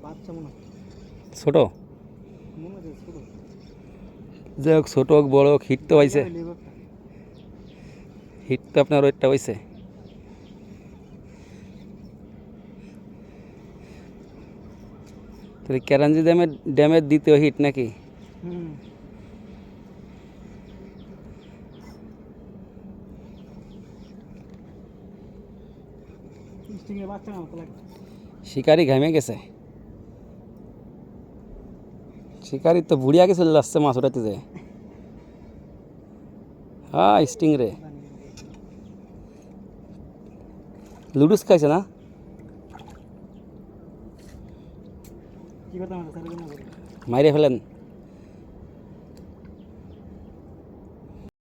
বাচ্চা মনে হয়, ছোট মনে হচ্ছে ছোট। যাই হোক, ছোট হোক বড় হোক, হিট তো হয়েছে। জায়গা হইলে এবারটা। হিট তো আপনার ওইটা হয়েছে। তাহলে কেরাঞ্জি ড্যামের দ্বিতীয় হিট নাকি? হুম। স্টিংয়ের বাচ্চা না মতো লাগে। শিকারি ঘামে গেছে। শিকারি তো বুড়িয়া আগে চলে যাচ্ছে মাছ উঠাতে যায়। হ্যাঁ, স্টিং রে লুডুস খাইছে না? কি কথা আমাদের স্যারের জন্য করে। মাইরে ফেলেন।